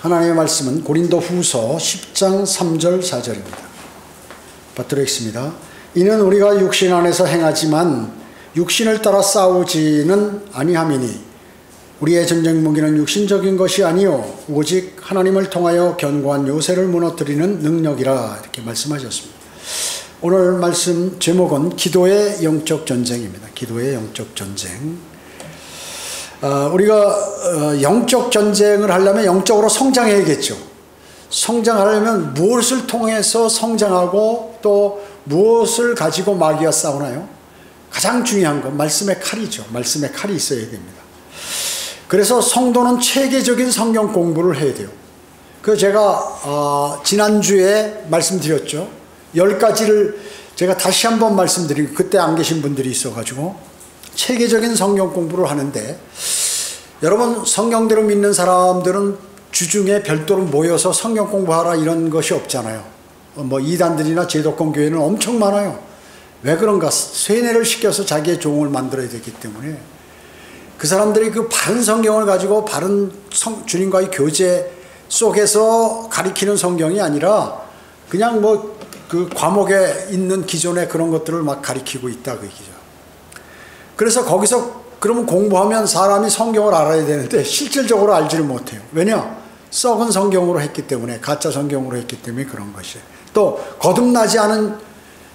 하나님의 말씀은 고린도후서 10장 3절 4절입니다. 받들어 읽습니다. 이는 우리가 육신 안에서 행하지만 육신을 따라 싸우지는 아니함이니 우리의 전쟁 무기는 육신적인 것이 아니요 오직 하나님을 통하여 견고한 요새를 무너뜨리는 능력이라 이렇게 말씀하셨습니다. 오늘 말씀 제목은 기도의 영적 전쟁입니다. 기도의 영적 전쟁. 우리가 영적 전쟁을 하려면 영적으로 성장해야겠죠. 성장하려면 무엇을 통해서 성장하고 또 무엇을 가지고 마귀와 싸우나요? 가장 중요한 건 말씀의 칼이죠. 말씀의 칼이 있어야 됩니다. 그래서 성도는 체계적인 성경 공부를 해야 돼요. 그 제가 지난주에 말씀드렸죠. 10가지를 제가 다시 한번 말씀드리고 그때 안 계신 분들이 있어가지고 체계적인 성경 공부를 하는데, 여러분 성경대로 믿는 사람들은 주중에 별도로 모여서 성경 공부하라 이런 것이 없잖아요. 뭐 이단들이나 제도권 교회는 엄청 많아요. 왜 그런가? 세뇌를 시켜서 자기의 종을 만들어야 되기 때문에 그 사람들이 그 바른 성경을 가지고 바른 주님과의 교제 속에서 가리키는 성경이 아니라 그냥 뭐 그 과목에 있는 기존의 그런 것들을 막 가리키고 있다 그 얘기죠. 그래서 거기서 그러면 공부하면 사람이 성경을 알아야 되는데 실질적으로 알지를 못해요. 왜냐? 썩은 성경으로 했기 때문에, 가짜 성경으로 했기 때문에 그런 것이에요. 또 거듭나지 않은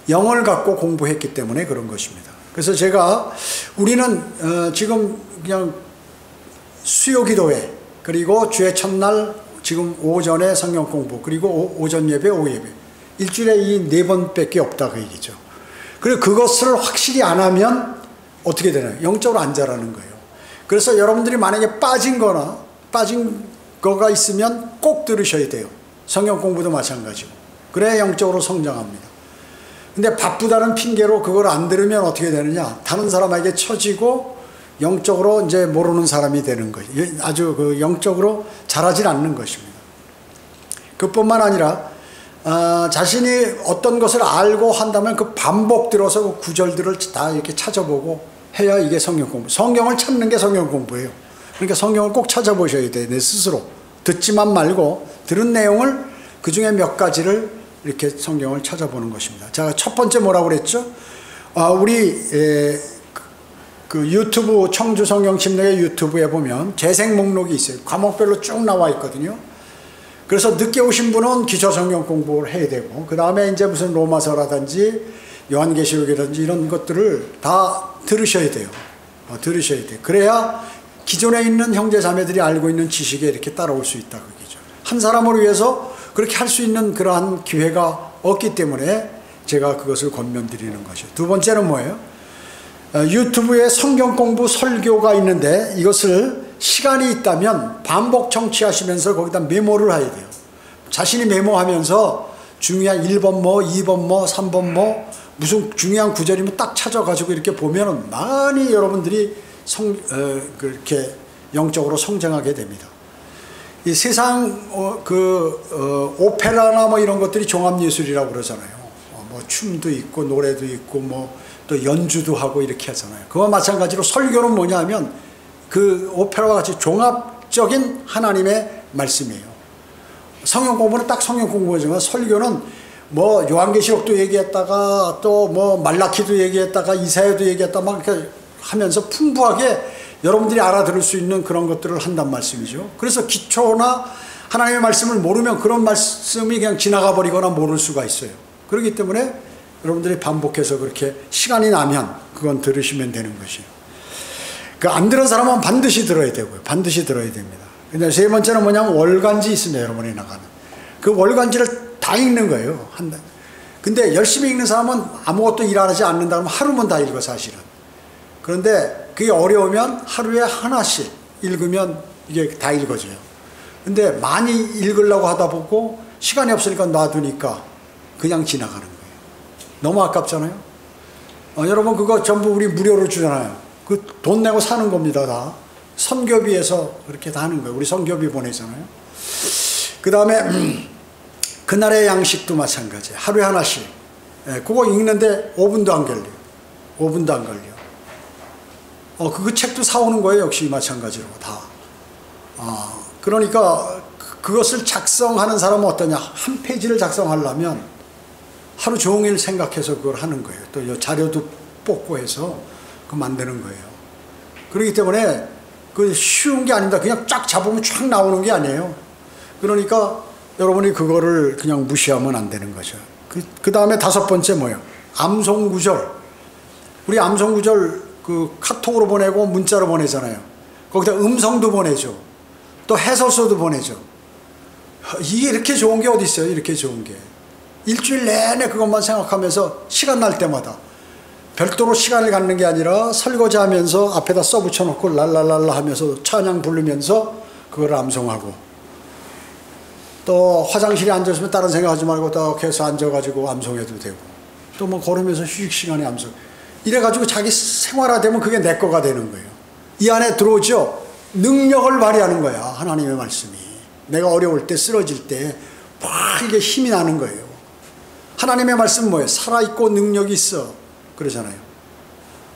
영을 갖고 공부했기 때문에 그런 것입니다. 그래서 제가 우리는 지금 그냥 수요기도회, 그리고 주의 첫날 지금 오전에 성경 공부, 그리고 오전 예배, 오후 예배, 일주일에 이 4번밖에 없다 그 얘기죠. 그리고 그것을 확실히 안 하면 어떻게 되나요? 영적으로 안 자라는 거예요. 그래서 여러분들이 만약에 빠진 거가 있으면 꼭 들으셔야 돼요. 성경 공부도 마찬가지고. 그래야 영적으로 성장합니다. 근데 바쁘다는 핑계로 그걸 안 들으면 어떻게 되느냐? 다른 사람에게 처지고 영적으로 이제 모르는 사람이 되는 거예요. 아주 그 영적으로 자라질 않는 것입니다. 그뿐만 아니라 자신이 어떤 것을 알고 한다면 그 반복 들어서 그 구절들을 다 이렇게 찾아보고 해야 이게 성경 공부. 성경을 찾는 게 성경 공부예요. 그러니까 성경을 꼭 찾아보셔야 돼요. 내 스스로. 듣지만 말고 들은 내용을 그 중에 몇 가지를 이렇게 성경을 찾아보는 것입니다. 자, 첫 번째 뭐라고 그랬죠? 우리 그 유튜브 청주 성경 침례의 유튜브에 보면 재생 목록이 있어요. 과목별로 쭉 나와 있거든요. 그래서 늦게 오신 분은 기초 성경 공부를 해야 되고, 그 다음에 이제 무슨 로마서라든지 요한계시록이라든지 이런 것들을 다 들으셔야 돼요. 들으셔야 돼요. 그래야 기존에 있는 형제 자매들이 알고 있는 지식에 이렇게 따라올 수 있다 그거죠. 한 사람을 위해서 그렇게 할 수 있는 그러한 기회가 없기 때문에 제가 그것을 권면드리는 것이죠. 두 번째는 뭐예요? 유튜브에 성경 공부 설교가 있는데 이것을 시간이 있다면 반복 청취하시면서 거기다 메모를 해야 돼요. 자신이 메모하면서 중요한 1번 뭐, 2번 뭐, 3번 뭐 무슨 중요한 구절이면 딱 찾아가지고 이렇게 보면은 많이 여러분들이 그렇게 영적으로 성장하게 됩니다. 이 세상 오페라나 뭐 이런 것들이 종합예술이라고 그러잖아요. 뭐 춤도 있고 노래도 있고 뭐 또 연주도 하고 이렇게 하잖아요. 그와 마찬가지로 설교는 뭐냐 하면 그 오페라와 같이 종합적인 하나님의 말씀이에요. 성경 공부는 딱 성경 공부지만 설교는 뭐 요한계시록도 얘기했다가 또 뭐 말라키도 얘기했다가 이사야도 얘기했다가 막 이렇게 하면서 풍부하게 여러분들이 알아들을 수 있는 그런 것들을 한단 말씀이죠. 그래서 기초나 하나님의 말씀을 모르면 그런 말씀이 그냥 지나가 버리거나 모를 수가 있어요. 그렇기 때문에 여러분들이 반복해서 그렇게 시간이 나면 그건 들으시면 되는 것이에요. 그 안 들은 사람은 반드시 들어야 되고요. 반드시 들어야 됩니다. 근데 세 번째는 뭐냐면 월간지 있습니다. 여러분이 나가는. 그 월간지를 다 읽는 거예요. 한 달. 근데 열심히 읽는 사람은 아무것도 일 안 하지 않는다 그러면 하루면 다 읽어 사실은. 그런데 그게 어려우면 하루에 하나씩 읽으면 이게 다 읽어져요. 근데 많이 읽으려고 하다 보고 시간이 없으니까 놔두니까 그냥 지나가는 거예요. 너무 아깝잖아요. 여러분 그거 전부 우리 무료로 주잖아요. 그 돈 내고 사는 겁니다. 다 선교비에서 그렇게 다 하는 거예요. 우리 선교비 보내잖아요. 그 다음에 그날의 양식도 마찬가지예요. 하루에 하나씩. 그거 읽는데 5분도 안 걸려요. 5분도 안 걸려. 그 책도 사오는 거예요. 역시 마찬가지로 다. 그러니까 그것을 작성하는 사람은 어떠냐? 한 페이지를 작성하려면 하루 종일 생각해서 그걸 하는 거예요. 또 자료도 뽑고 해서 그 만드는 거예요. 그렇기 때문에 그 쉬운 게 아닙니다. 그냥 쫙 잡으면 쫙 나오는 게 아니에요. 그러니까 여러분이 그거를 그냥 무시하면 안 되는 거죠. 그 다음에 다섯 번째 뭐예요? 암송구절. 우리 암송구절 그 카톡으로 보내고 문자로 보내잖아요. 거기다 음성도 보내죠. 또 해설서도 보내죠. 이게 이렇게 좋은 게 어디 있어요? 이렇게 좋은 게. 일주일 내내 그것만 생각하면서 시간 날 때마다 별도로 시간을 갖는 게 아니라 설거지하면서 앞에다 써붙여놓고 랄랄랄라 하면서 찬양 부르면서 그걸 암송하고, 또 화장실에 앉았으면 다른 생각하지 말고 딱 해서 앉아가지고 암송해도 되고, 또 뭐 걸으면서 휴식 시간에 암송. 이래가지고 자기 생활화되면 그게 내 거가 되는 거예요. 이 안에 들어오죠. 능력을 발휘하는 거야. 하나님의 말씀이. 내가 어려울 때, 쓰러질 때 막 이게 힘이 나는 거예요. 하나님의 말씀은 뭐예요? 살아있고 능력이 있어 그러잖아요.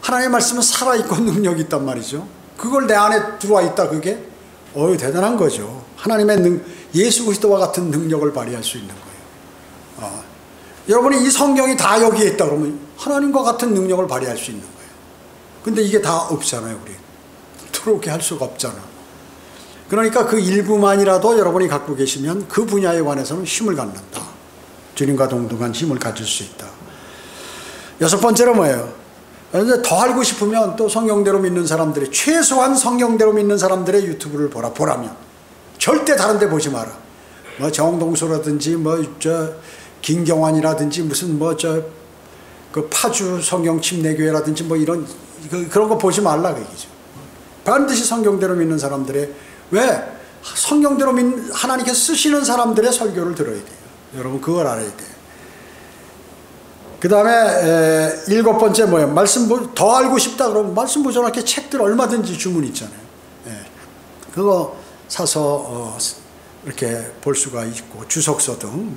하나님의 말씀은 살아있고 능력이 있단 말이죠. 그걸 내 안에 들어와 있다. 그게 대단한 거죠. 하나님의 예수 그리스도와 같은 능력을 발휘할 수 있는 거예요. 여러분이 이 성경이 다 여기에 있다 그러면 하나님과 같은 능력을 발휘할 수 있는 거예요. 근데 이게 다 없잖아요. 우리 들어오게 할 수가 없잖아. 그러니까 그 일부만이라도 여러분이 갖고 계시면 그 분야에 관해서는 힘을 갖는다. 주님과 동등한 힘을 가질 수 있다. 여섯 번째로 뭐예요? 더 알고 싶으면 또 성경대로 믿는 사람들의, 최소한 성경대로 믿는 사람들의 유튜브를 보라면 절대 다른 데 보지 마라. 뭐 정동수라든지 김경환이라든지 무슨 그 파주 성경 침례교회라든지 그런 거 보지 말라 그 얘기죠. 반드시 성경대로 믿는 사람들의, 왜? 성경대로 하나님께서 쓰시는 사람들의 설교를 들어야 돼요. 여러분 그걸 알아야 돼요. 그 다음에 일곱 번째 뭐예요? 말씀 더 알고 싶다 그러면 말씀 보존학회 책들 얼마든지 주문 있잖아요. 그거 사서 이렇게 볼 수가 있고, 주석서 등.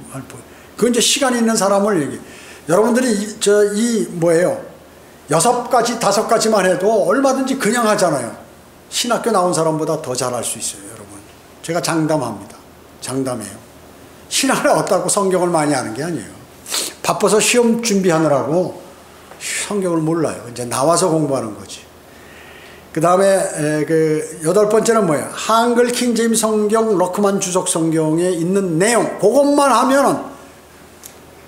그건 이제 시간 있는 사람을 여러분들이 뭐예요? 6가지 5가지만 해도 얼마든지 그냥 하잖아요. 신학교 나온 사람보다 더 잘할 수 있어요. 여러분 제가 장담합니다. 장담해요. 신학을 얻다고 성경을 많이 아는 게 아니에요. 바빠서 시험 준비하느라고 성경을 몰라요. 이제 나와서 공부하는 거지. 그 다음에 그 여덟 번째는 뭐예요? 한글 킹제임스 성경 러크만 주석 성경에 있는 내용, 그것만 하면은,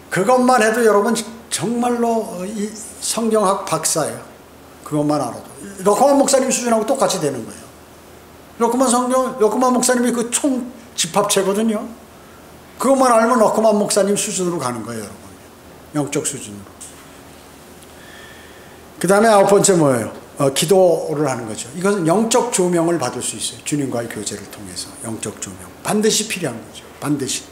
그것만 해도 여러분 정말로 이 성경학 박사예요. 그것만 알아도. 러크만 목사님 수준하고 똑같이 되는 거예요. 러크만 목사님이 그 총 집합체거든요. 그것만 알면 러크만 목사님 수준으로 가는 거예요, 여러분. 영적 수준으로. 그 다음에 아홉 번째 뭐예요? 기도를 하는 거죠. 이것은 영적 조명을 받을 수 있어요. 주님과의 교제를 통해서. 영적 조명. 반드시 필요한 거죠. 반드시.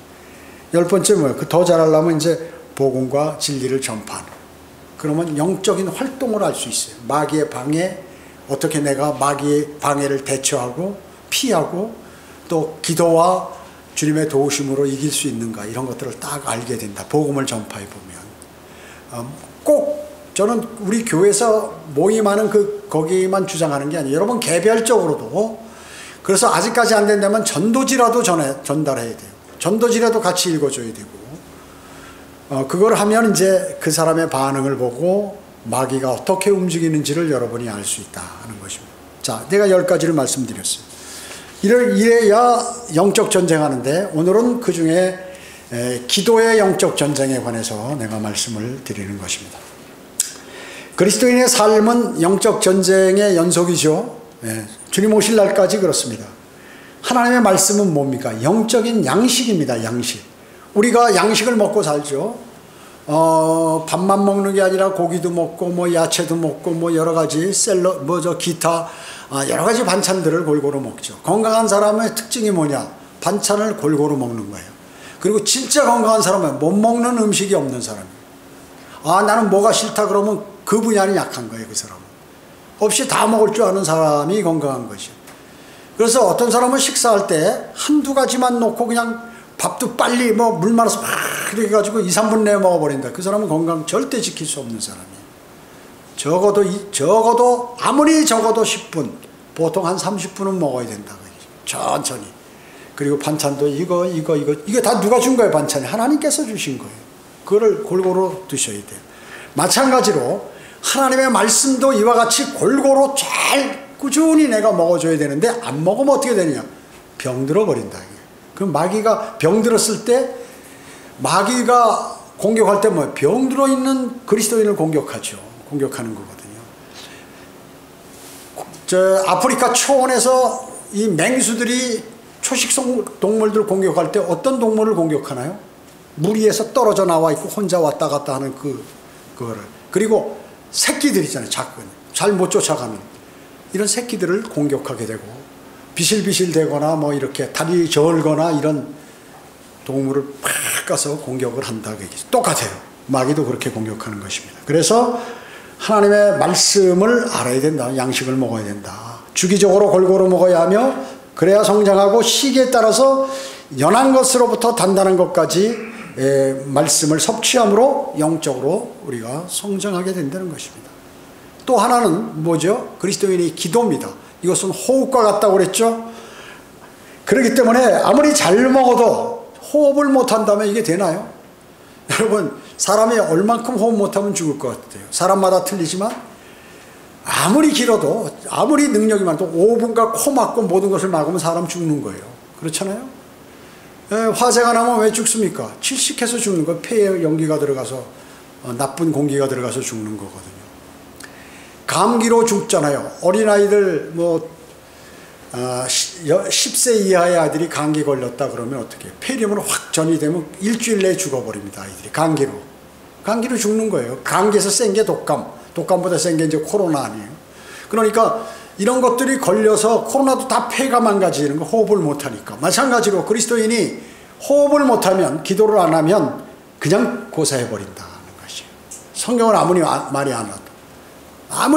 열 번째 뭐예요? 더 잘하려면 이제 복음과 진리를 전파하는. 그러면 영적인 활동을 할 수 있어요. 마귀의 방해, 어떻게 내가 마귀의 방해를 대처하고 피하고, 또 기도와 주님의 도우심으로 이길 수 있는가, 이런 것들을 딱 알게 된다. 복음을 전파해 보면. 꼭 저는 우리 교회에서 모임하는 거기만 주장하는 게 아니에요. 여러분 개별적으로도. 그래서 아직까지 안 된다면 전도지라도 전달해야 돼요. 전도지라도 같이 읽어줘야 되고, 그걸 하면 이제 그 사람의 반응을 보고 마귀가 어떻게 움직이는지를 여러분이 알 수 있다 하는 것입니다. 자, 내가 10가지를 말씀드렸어요. 이래야 영적 전쟁하는데, 오늘은 그 중에 기도의 영적 전쟁에 관해서 내가 말씀을 드리는 것입니다. 그리스도인의 삶은 영적 전쟁의 연속이죠. 주님 오실 날까지 그렇습니다. 하나님의 말씀은 뭡니까? 영적인 양식입니다. 양식. 우리가 양식을 먹고 살죠. 밥만 먹는 게 아니라 고기도 먹고 뭐 야채도 먹고 뭐 여러 가지 기타 여러 가지 반찬들을 골고루 먹죠. 건강한 사람의 특징이 뭐냐? 반찬을 골고루 먹는 거예요. 그리고 진짜 건강한 사람은 못 먹는 음식이 없는 사람이에요. 나는 뭐가 싫다 그러면 그 분야는 약한 거예요. 그 사람은. 없이 다 먹을 줄 아는 사람이 건강한 거죠. 그래서 어떤 사람은 식사할 때 한두 가지만 놓고 그냥 밥도 빨리 물 말아서 막 이렇게 해가지고 2, 3분 내에 먹어버린다. 그 사람은 건강 절대 지킬 수 없는 사람이에요. 아무리 적어도 10분, 보통 한 30분은 먹어야 된다. 천천히. 그리고 반찬도 이게 다 누가 준 거예요? 반찬이 하나님께서 주신 거예요. 그거를 골고루 드셔야 돼요. 마찬가지로 하나님의 말씀도 이와 같이 골고루 잘 꾸준히 내가 먹어줘야 되는데 안 먹으면 어떻게 되느냐? 병들어 버린다. 그 마귀가 병들었을 때 마귀가 공격할 때 뭐 병들어 있는 그리스도인을 공격하죠. 공격하는 거거든요. 저 아프리카 초원에서 이 맹수들이 초식 동물들 공격할 때 어떤 동물을 공격하나요? 물 위에서 떨어져 나와 있고 혼자 왔다 갔다 하는 그거를. 그리고 새끼들 있잖아요. 작은 잘 못 쫓아가는 이런 새끼들을 공격하게 되고 비실비실 되거나 뭐 이렇게 다리 절거나 이런 동물을 팍 가서 공격을 한다. 똑같아요. 마귀도 그렇게 공격하는 것입니다. 그래서 하나님의 말씀을 알아야 된다. 양식을 먹어야 된다. 주기적으로 골고루 먹어야 하며 그래야 성장하고 시기에 따라서 연한 것으로부터 단단한 것까지 말씀을 섭취함으로 영적으로 우리가 성장하게 된다는 것입니다. 또 하나는 뭐죠? 그리스도인의 기도입니다. 이것은 호흡과 같다고 그랬죠? 그렇기 때문에 아무리 잘 먹어도 호흡을 못한다면 이게 되나요? 여러분, 사람이 얼만큼 호흡 못하면 죽을 것 같아요. 사람마다 틀리지만 아무리 길어도 아무리 능력이 많아도 5분간 코 막고 모든 것을 막으면 사람 죽는 거예요. 그렇잖아요? 화재가 나면 왜 죽습니까? 질식해서 죽는 거예요. 폐에 연기가 들어가서 나쁜 공기가 들어가서 죽는 거거든요. 감기로 죽잖아요. 어린아이들 뭐 10세 이하의 아이들이 감기 걸렸다 그러면 어떻게 해요? 폐렴으로 확 전이 되면 일주일 내에 죽어버립니다. 아이들이 감기로 죽는 거예요. 감기에서 센 게 독감보다 센 게 이제 코로나 아니에요. 그러니까 이런 것들이 걸려서 코로나도 다 폐가 망가지는 거, 호흡을 못하니까. 마찬가지로 그리스도인이 호흡을 못하면, 기도를 안 하면 그냥 고사해버린다는 것이에요. 성경을 아무리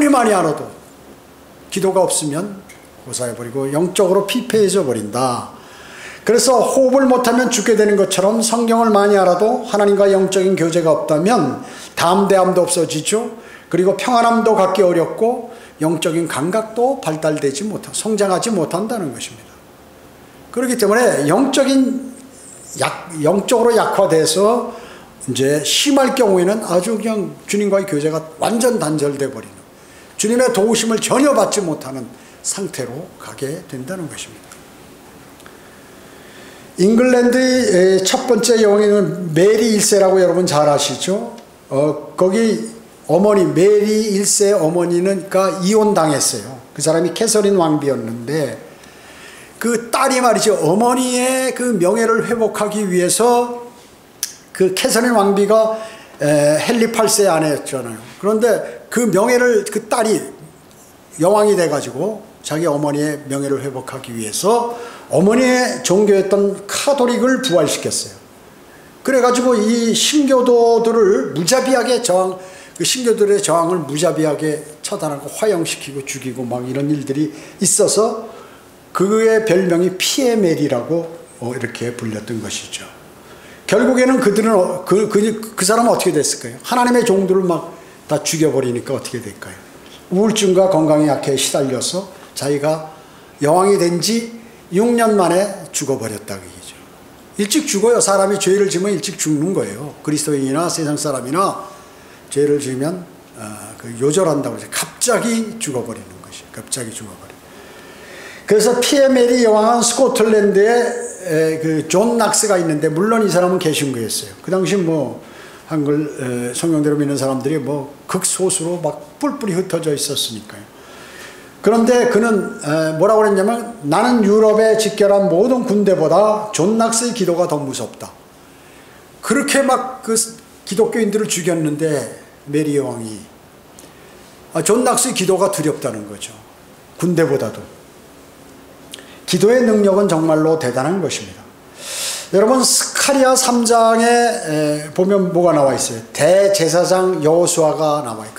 많이 알아도 기도가 없으면 고사해버리고 영적으로 피폐해져 버린다. 그래서 호흡을 못하면 죽게 되는 것처럼 성경을 많이 알아도 하나님과 영적인 교제가 없다면 담대함도 없어지죠. 그리고 평안함도 갖기 어렵고 영적인 감각도 발달되지 못하고 성장하지 못한다는 것입니다. 그렇기 때문에 영적으로 약화돼서 이제 심할 경우에는 아주 그냥 주님과의 교제가 완전 단절돼 버리는, 주님의 도우심을 전혀 받지 못하는 상태로 가게 된다는 것입니다. 잉글랜드의 첫 번째 여왕은 메리 1세라고 여러분 잘 아시죠? 거기 어머니 메리 1세 어머니가 이혼당했어요. 그 사람이 캐서린 왕비였는데 그 딸이 말이죠. 어머니의 그 명예를 회복하기 위해서 그 캐서린 왕비가 헨리 8세의 아내였잖아요. 그런데 그 명예를 그 딸이 여왕이 돼가지고 자기 어머니의 명예를 회복하기 위해서 어머니의 종교였던 카톨릭을 부활시켰어요. 그래가지고 이 신교도들을 무자비하게 그 신교들의 저항을 무자비하게 처단하고 화형시키고 죽이고 막 이런 일들이 있어서 그의 별명이 피에 메리라고 이렇게 불렸던 것이죠. 결국에는 그들은 그 사람은 어떻게 됐을까요? 하나님의 종들을 막 다 죽여버리니까 어떻게 될까요? 우울증과 건강에 약해 시달려서 자기가 여왕이 된 지 6년 만에 죽어버렸다 그얘기죠. 일찍 죽어요. 사람이 죄를 지으면 일찍 죽는 거예요. 그리스도인이나 세상 사람이나 죄를 지으면 요절한다고 해서 갑자기 죽어버리는 것이. 갑자기 죽어버려. 그래서 피에 메리 여왕은 스코틀랜드에 그 존 낙스가 있는데, 물론 이 사람은 개신교였어요. 그 당시 뭐 한글 성경대로 믿는 사람들이 뭐 극소수로 막 뿔뿔이 흩어져 있었으니까요. 그런데 그는 뭐라고 그랬냐면, 나는 유럽에 집결한 모든 군대보다 존 낙스의 기도가 더 무섭다. 그렇게 막 그 기독교인들을 죽였는데 메리 여왕이 존 낙스의 기도가 두렵다는 거죠. 군대보다도. 기도의 능력은 정말로 대단한 것입니다. 여러분, 스가랴 3장에 보면 뭐가 나와 있어요? 대제사장 여호수아가 나와요.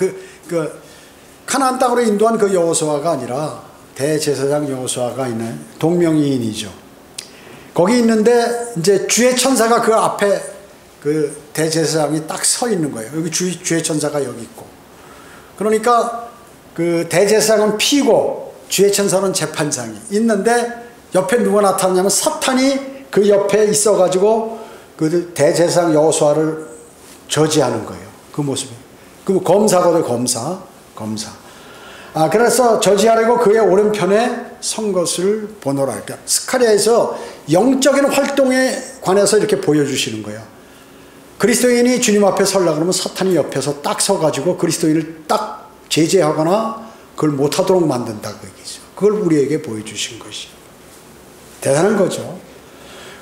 가나안 땅으로 인도한 그 여호수아가 아니라 대제사장 여호수아가 있는 동명이인이죠. 거기 있는데 이제 주의 천사가 그 앞에 그 대제사장이 딱 서 있는 거예요. 여기 주의 천사가 여기 있고. 그러니까 그 대제사장은 피고 주의 천사는 재판장이 있는데 옆에 누가 나타나냐면 사탄이 그 옆에 있어가지고 그 대제사장 여호수아를 저지하는 거예요. 그 모습이. 그 검사거든, 검사. 그래서 저지하려고 그의 오른편에 선 것을 보노라. 그러니까 스가랴에서 영적인 활동에 관해서 이렇게 보여주시는 거예요. 그리스도인이 주님 앞에 서려고 그러면 사탄이 옆에서 딱 서가지고 그리스도인을 딱 제재하거나 그걸 못하도록 만든다 그 얘기죠. 그걸 우리에게 보여주신 것이 대단한 거죠.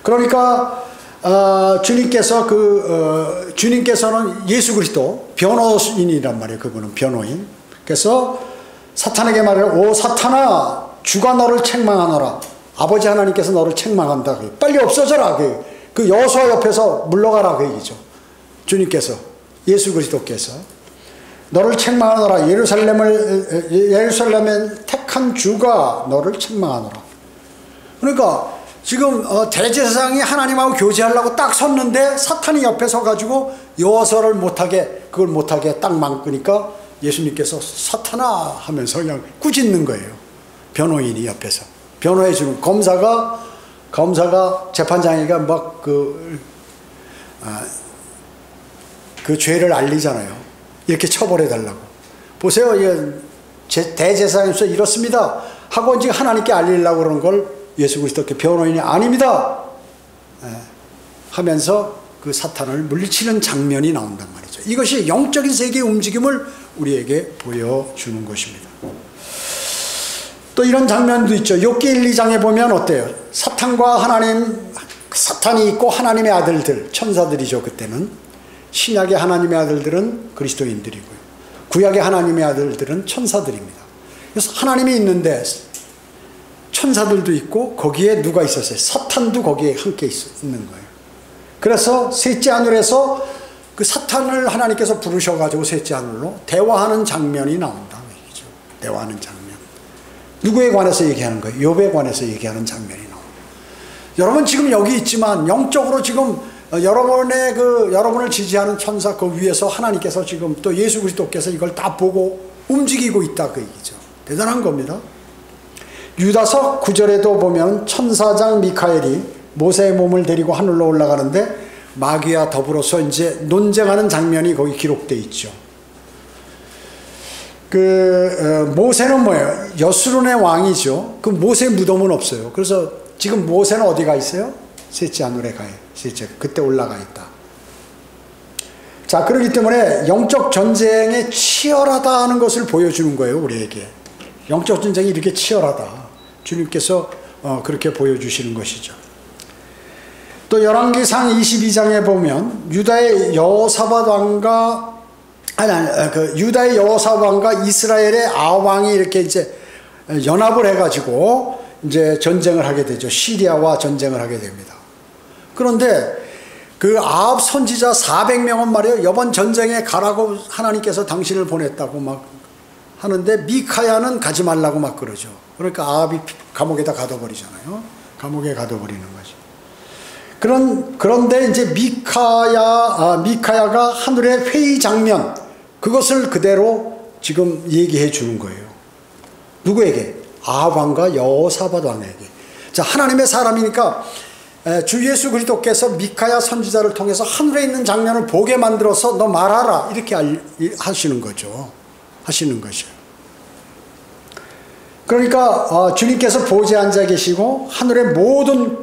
그러니까 주님께서는 예수 그리스도 변호인이란 말이에요. 그분은 변호인. 그래서 사탄에게 말해요. 오 사탄아, 주가 너를 책망하노라. 아버지 하나님께서 너를 책망한다. 빨리 없어져라. 그 여호수아 옆에서 물러가라 그 얘기죠. 주님께서, 예수 그리스도께서 너를 책망하노라. 예루살렘에 택한 주가 너를 책망하노라. 그러니까 지금 대제사장이 하나님하고 교제하려고 딱 섰는데 사탄이 옆에 서가지고 여호수아를 그걸 못하게 딱 막으니까 예수님께서 사탄아 하면서 그냥 꾸짖는 거예요. 변호인이 옆에서 변호해 주는, 검사가 재판장이가 막 그 죄를 알리잖아요. 이렇게 처벌해 달라고. 보세요, 대제사장님께서 이렇습니다 하고 지금 하나님께 알리려고 그러는 걸 예수 그리스도께 변호인이 아닙니다 하면서 그 사탄을 물리치는 장면이 나온단 말이죠. 이것이 영적인 세계의 움직임을 우리에게 보여주는 것입니다. 또 이런 장면도 있죠. 욥기 1, 2장에 보면 어때요? 사탄이 있고 하나님의 아들들, 천사들이죠. 그때는 신약의 하나님의 아들들은 그리스도인들이고요, 구약의 하나님의 아들들은 천사들입니다. 그래서 하나님이 있는데 천사들도 있고 거기에 누가 있었어요? 사탄도 거기에 함께 있는 거예요. 그래서 셋째 하늘에서 그 사탄을 하나님께서 부르셔가지고 셋째 하늘로 대화하는 장면이 나온다 얘기죠. 대화하는 장면. 누구에 관해서 얘기하는 거예요? 욥에 관해서 얘기하는 장면이 나옵니다. 여러분 지금 여기 있지만 영적으로 지금 여러분을 지지하는 천사 그 위에서 하나님께서 지금 또 예수 그리스도께서 이걸 다 보고 움직이고 있다 그 얘기죠. 대단한 겁니다. 유다서 9절에도 보면 천사장 미카엘이 모세의 몸을 데리고 하늘로 올라가는데 마귀와 더불어서 이제 논쟁하는 장면이 거기 기록되어 있죠. 모세는 뭐예요? 여수론의 왕이죠. 그 모세 무덤은 없어요. 그래서 지금 모세는 어디가 있어요? 셋째 하늘에 가요. 그때 올라가 있다. 자, 그렇기 때문에 영적 전쟁에 치열하다는 것을 보여주는 거예요, 우리에게. 영적 전쟁이 이렇게 치열하다. 주님께서 그렇게 보여주시는 것이죠. 또 열왕기상 22장에 보면 유다의 여호사밧 왕과 유다의 여호사밧 왕과 이스라엘의 아합 왕이 이렇게 이제 연합을 해가지고 이제 전쟁을 하게 되죠. 시리아와 전쟁을 하게 됩니다. 그런데 그 아합 선지자 400명은 말이에요. 이번 전쟁에 가라고 하나님께서 당신을 보냈다고 막 하는데 미카야는 가지 말라고 막 그러죠. 그러니까 아합이 감옥에다 가둬버리잖아요. 감옥에 가둬버리는 거죠. 그런데 이제 미카야가 하늘의 회의 장면, 그것을 그대로 지금 얘기해 주는 거예요. 누구에게? 아합 왕과 여호사밧 왕에게. 자, 하나님의 사람이니까 주 예수 그리스도께서 미카야 선지자를 통해서 하늘에 있는 장면을 보게 만들어서 너 말하라 이렇게 하시는 거죠. 하시는 것이에요. 그러니까 주님께서 보좌에 앉아 계시고 하늘의 모든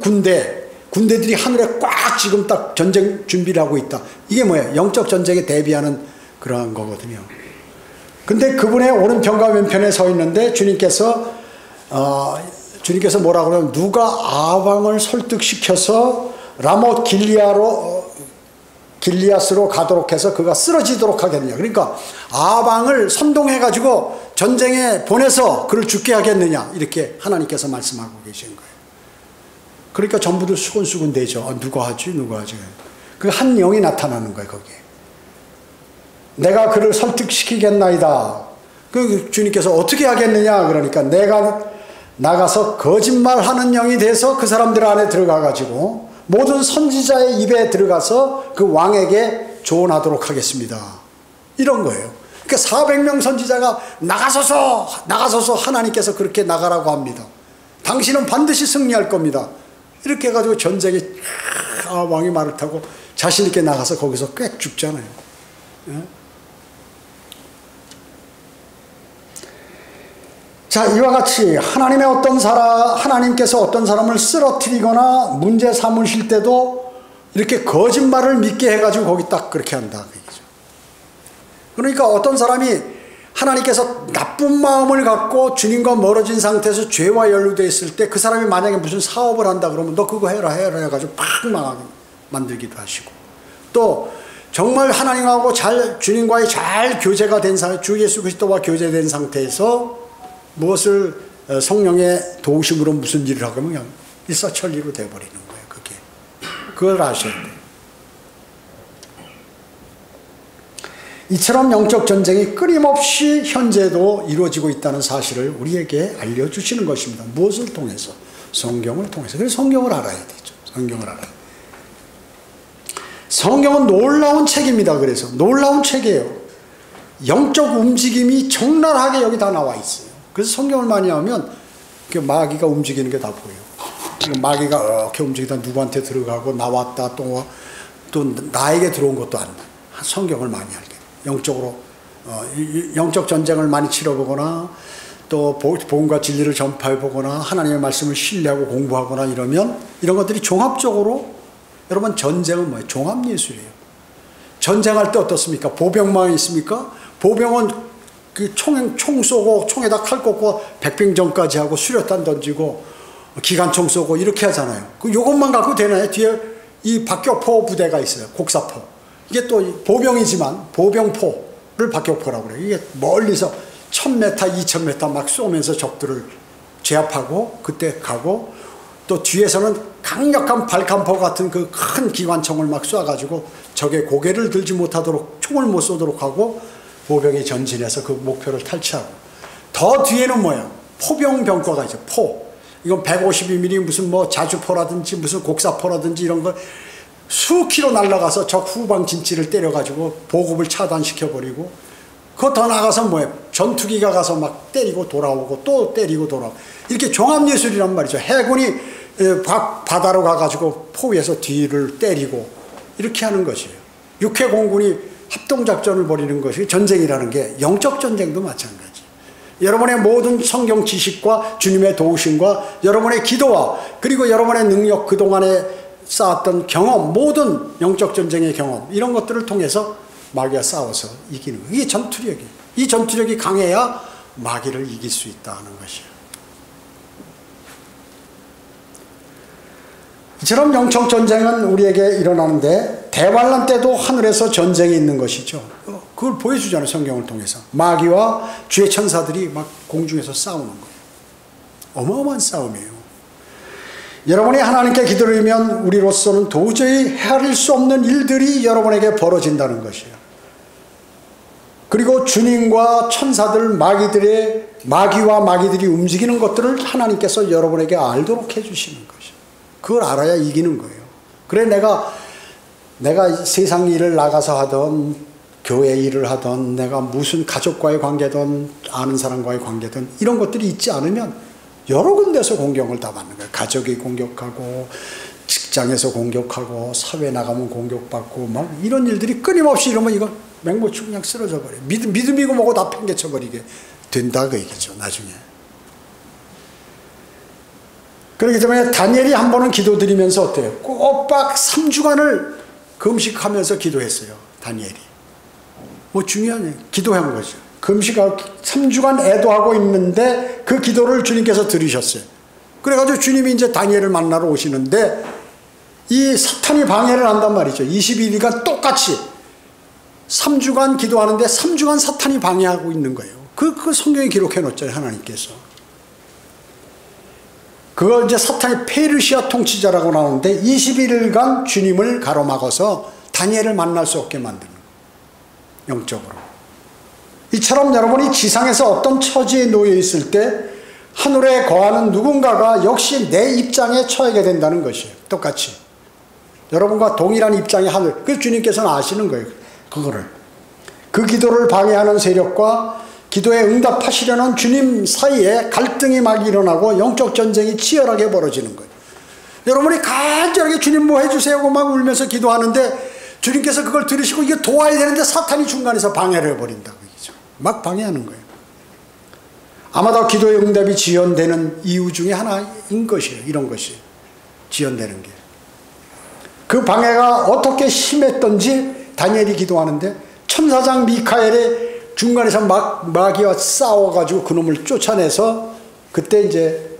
군대들이 하늘에 꽉 지금 딱 전쟁 준비를 하고 있다. 이게 뭐예요? 영적 전쟁에 대비하는 그러한 거거든요. 근데 그분의 오른편과 왼편에 서 있는데 주님께서 뭐라고 하냐면 누가 아합 왕을 설득시켜서 라못 길리앗으로 가도록 해서 그가 쓰러지도록 하겠느냐. 그러니까 아합 왕을 선동해가지고 전쟁에 보내서 그를 죽게 하겠느냐. 이렇게 하나님께서 말씀하고 계신 거예요. 그러니까 전부들 수군수군 되죠. 누가 하지? 그 한 영이 나타나는 거예요, 거기에. 내가 그를 설득시키겠나이다. 그 주님께서 어떻게 하겠느냐. 그러니까 내가 나가서 거짓말하는 영이 돼서 그 사람들 안에 들어가가지고 모든 선지자의 입에 들어가서 그 왕에게 조언하도록 하겠습니다. 이런 거예요. 그러니까 400명 선지자가 나가소서 하나님께서 그렇게 나가라고 합니다. 당신은 반드시 승리할 겁니다. 이렇게 해가지고 전쟁에 왕이 말을 타고 자신 있게 나가서 거기서 꽥 죽잖아요. 예? 자, 이와 같이 하나님께서 어떤 사람을 쓰러뜨리거나 문제 삼으실 때도 이렇게 거짓말을 믿게 해가지고 거기 딱 그렇게 한다. 그러니까 어떤 사람이 하나님께서 나쁜 마음을 갖고 주님과 멀어진 상태에서 죄와 연루되어 있을 때 그 사람이 만약에 무슨 사업을 한다 그러면 너 그거 해라 해가지고 팍 망하게 만들기도 하시고, 또 정말 하나님하고 주님과의 잘 교제가 된 상태, 주 예수 그리스도와 교제된 상태에서 무엇을 성령의 도우심으로 무슨 일을 하면 그냥 일사천리로 돼버리는 거예요. 그걸 아셔야 돼요. 이처럼 영적 전쟁이 끊임없이 현재도 이루어지고 있다는 사실을 우리에게 알려주시는 것입니다. 무엇을 통해서? 성경을 통해서. 그래서 성경을 알아야 되죠. 성경을 알아야. 성경은 놀라운 책입니다. 그래서 놀라운 책이에요. 영적 움직임이 적나라하게 여기 다 나와 있어요. 그래서 성경을 많이 하면 마귀가 움직이는 게 다 보여요. 마귀가 이렇게 움직이다 누구한테 들어가고 나왔다 또 나에게 들어온 것도 안 나. 성경을 많이 알게. 영적으로 영적 전쟁을 많이 치러보거나 또 복음과 진리를 전파해보거나 하나님의 말씀을 신뢰하고 공부하거나 이러면 이런 것들이 종합적으로, 여러분 전쟁은 뭐예요? 종합예술이에요. 전쟁할 때 어떻습니까? 보병만 있습니까? 보병은 그 총 쏘고 총에다 칼 꽂고 백병전까지 하고 수류탄 던지고 기관총 쏘고 이렇게 하잖아요. 요것만 갖고 되나요? 뒤에 이 박격포 부대가 있어요. 곡사포. 이게 또 보병이지만 보병포를 박격포라고 그래요. 이게 멀리서 1000m, 2000m 막 쏘면서 적들을 제압하고 그때 가고, 또 뒤에서는 강력한 발칸포 같은 그 큰 기관총을 막 쏴가지고 적의 고개를 들지 못하도록 총을 못 쏘도록 하고 보병이 전진해서 그 목표를 탈취하고, 더 뒤에는 뭐야? 포병병과가 있죠. 포. 이건 152mm 무슨 뭐 자주포라든지 무슨 곡사포라든지 이런 거 수 킬로 날아가서 적 후방 진지를 때려가지고 보급을 차단시켜버리고, 그거 더 나가서 뭐예요? 전투기가 가서 막 때리고 돌아오고 또 때리고 돌아오고, 이렇게 종합예술이란 말이죠. 해군이 바다로 가가지고 포 위에서 뒤를 때리고 이렇게 하는 것이에요. 육해공군이 합동작전을 벌이는 것이 전쟁이라는 게 영적 전쟁도 마찬가지. 여러분의 모든 성경 지식과 주님의 도우심과 여러분의 기도와 그리고 여러분의 능력, 그동안에 쌓았던 경험, 모든 영적 전쟁의 경험, 이런 것들을 통해서 마귀와 싸워서 이기는 거예요. 이게 전투력이에요. 이 전투력이 강해야 마귀를 이길 수 있다는 것이에요. 이처럼 영적 전쟁은 우리에게 일어나는데 대환란 때도 하늘에서 전쟁이 있는 것이죠. 그걸 보여주잖아요. 성경을 통해서. 마귀와 주의 천사들이 막 공중에서 싸우는 거예요. 어마어마한 싸움이에요. 여러분이 하나님께 기도하면 우리로서는 도저히 헤아릴 수 없는 일들이 여러분에게 벌어진다는 것이에요. 그리고 주님과 천사들, 마귀와 마귀들이 움직이는 것들을 하나님께서 여러분에게 알도록 해주시는 것이에요. 그걸 알아야 이기는 거예요. 그래 내가 세상 일을 나가서 하던, 교회 일을 하던, 내가 무슨 가족과의 관계든 아는 사람과의 관계든 이런 것들이 있지 않으면 여러 군데서 공격을 다 받는 거예요. 가족이 공격하고 직장에서 공격하고 사회 나가면 공격받고 막 이런 일들이 끊임없이 이러면 이거 맹모충 그냥 쓰러져 버려요. 믿음이고 뭐고 다 팽개쳐 버리게 된다 그 얘기죠. 나중에. 그렇기 때문에 다니엘이 한 번은 기도드리면서 어때요? 꼬박 3주간을 금식하면서 기도했어요. 다니엘이. 뭐 중요한 기도한 거죠. 금식하고 3주간 애도하고 있는데 그 기도를 주님께서 들으셨어요. 그래가지고 주님이 이제 다니엘을 만나러 오시는데 이 사탄이 방해를 한단 말이죠. 21일간 똑같이 3주간 기도하는데 3주간 사탄이 방해하고 있는 거예요. 그 성경에 기록해 놓잖아요. 하나님께서. 그걸 이제 사탄이 페르시아 통치자라고 나오는데 21일간 주님을 가로막아서 다니엘을 만날 수 없게 만드는 거예요. 영적으로. 이처럼 여러분이 지상에서 어떤 처지에 놓여 있을 때 하늘에 거하는 누군가가 역시 내 입장에 처하게 된다는 것이에요. 똑같이. 여러분과 동일한 입장의 하늘. 그래서 주님께서는 아시는 거예요. 그거를. 그 기도를 방해하는 세력과 기도에 응답하시려는 주님 사이에 갈등이 막 일어나고 영적 전쟁이 치열하게 벌어지는 거예요. 여러분이 간절하게 주님 뭐 해주세요 막 울면서 기도하는데 주님께서 그걸 들으시고 이게 도와야 되는데 사탄이 중간에서 방해를 해버린다고 얘기죠. 막 방해하는 거예요. 아마도 기도의 응답이 지연되는 이유 중에 하나인 것이에요. 이런 것이 지연되는 게. 그 방해가 어떻게 심했던지 다니엘이 기도하는데 천사장 미카엘이 중간에서 마귀와 싸워가지고 그놈을 쫓아내서 그때 이제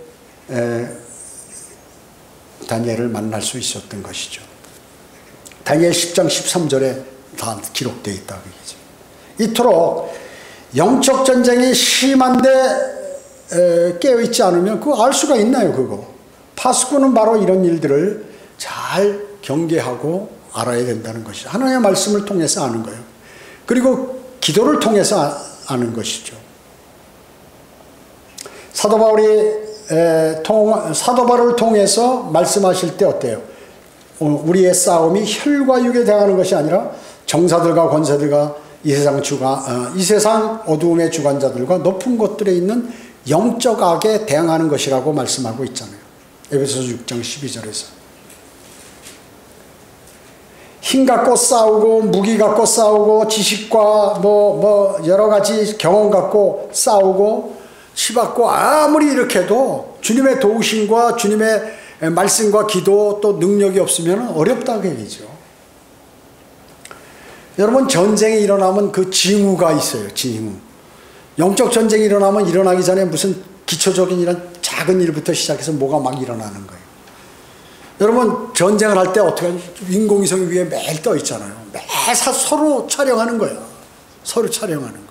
다니엘을 만날 수 있었던 것이죠. 다니엘 10장 13절에 다 기록되어 있다고 얘기죠. 이토록 영적 전쟁이 심한데 깨어있지 않으면 그거 알 수가 있나요? 그거. 파수꾼은 바로 이런 일들을 잘 경계하고 알아야 된다는 것이죠. 하나님의 말씀을 통해서 아는 거예요. 그리고 기도를 통해서 아는 것이죠. 사도 바울을 통해서 말씀하실 때 어때요? 우리의 싸움이 혈과 육에 대항하는 것이 아니라 정사들과 권세들과 이 세상 어두움의 주관자들과 높은 곳들에 있는 영적 악에 대항하는 것이라고 말씀하고 있잖아요. 에베소서 6장 12절에서. 힘 갖고 싸우고 무기 갖고 싸우고 지식과 여러 가지 경험 갖고 싸우고 치받고 아무리 이렇게 해도 주님의 도우심과 주님의 말씀과 기도 또 능력이 없으면 어렵다고 얘기죠. 여러분 전쟁이 일어나면 그 징후가 있어요. 징후. 영적 전쟁이 일어나면 일어나기 전에 무슨 기초적인 이런 작은 일부터 시작해서 뭐가 막 일어나는 거예요. 여러분 전쟁을 할 때 어떻게 하죠? 인공위성 위에 매일 떠 있잖아요. 매일 서로 촬영하는 거예요. 서로 촬영하는 거예요.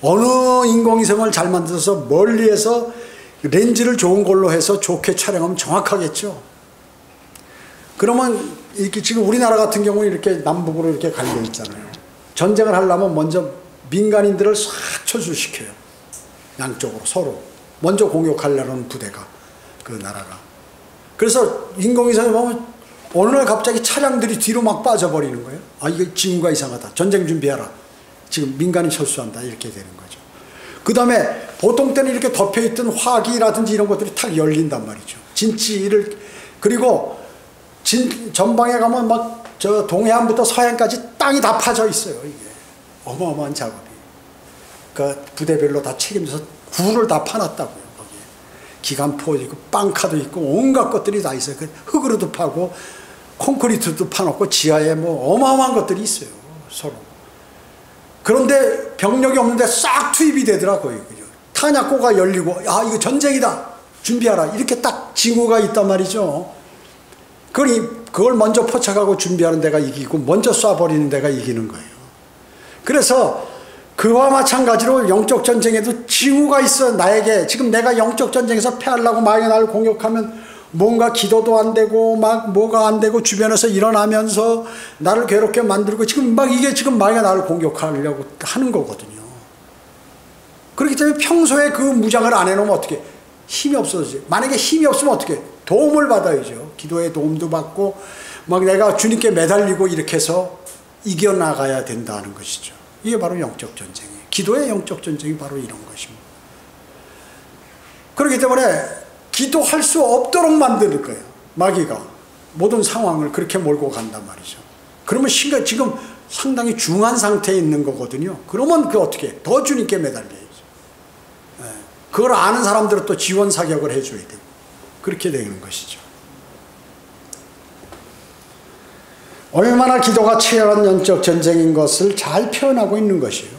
어느 인공위성을 잘 만들어서 멀리에서 렌즈를 좋은 걸로 해서 좋게 촬영하면 정확하겠죠. 그러면 이렇게 지금 우리나라 같은 경우는 이렇게 남북으로 이렇게 갈려 있잖아요. 전쟁을 하려면 먼저 민간인들을 싹 철수시켜요. 양쪽으로 서로 먼저 공격하려는 부대가 그 나라가. 그래서 인공위성에 보면 어느 날 갑자기 차량들이 뒤로 막 빠져버리는 거예요. 아 이게 징후가 이상하다. 전쟁 준비하라. 지금 민간인 철수한다. 이렇게 되는 거죠. 그 다음에 보통 때는 이렇게 덮여있던 화기라든지 이런 것들이 탁 열린단 말이죠. 진치를. 그리고 전방에 가면 막 저 동해안부터 서해안까지 땅이 다 파져 있어요. 이게 어마어마한 작업이. 그 부대별로 다 책임져서 구를 다 파놨다고요. 거기에 기관포 있고 빵카도 있고 온갖 것들이 다 있어요. 그 흙으로도 파고 콘크리트도 파놓고 지하에 뭐 어마어마한 것들이 있어요. 서로. 그런데 병력이 없는데 싹 투입이 되더라고요. 탄약고가 열리고 아 이거 전쟁이다 준비하라 이렇게 딱 징후가 있단 말이죠. 그걸 먼저 포착하고 준비하는 데가 이기고 먼저 쏴버리는 데가 이기는 거예요. 그래서 그와 마찬가지로 영적 전쟁에도 징후가 있어. 나에게 지금 내가 영적 전쟁에서 패하려고 마귀가 나를 공격하면 뭔가 기도도 안 되고 막 뭐가 안 되고 주변에서 일어나면서 나를 괴롭게 만들고 지금 막 이게 지금 마귀가 나를 공격하려고 하는 거거든요. 그렇기 때문에 평소에 그 무장을 안 해놓으면 어떻게 힘이 없어지지. 만약에 힘이 없으면 어떻게 도움을 받아야죠. 기도의 도움도 받고 막 내가 주님께 매달리고 이렇게 해서 이겨나가야 된다는 것이죠. 이게 바로 영적 전쟁이에요. 기도의 영적 전쟁이 바로 이런 것입니다. 그렇기 때문에 기도할 수 없도록 만들 거예요. 마귀가 모든 상황을 그렇게 몰고 간단 말이죠. 그러면 지금 상당히 중한 상태에 있는 거거든요. 그러면 그 어떻게 더 주님께 매달려야죠. 그걸 아는 사람들은 또 지원 사격을 해줘야 되고 그렇게 되는 것이죠. 얼마나 기도가 치열한 영적 전쟁인 것을 잘 표현하고 있는 것이에요.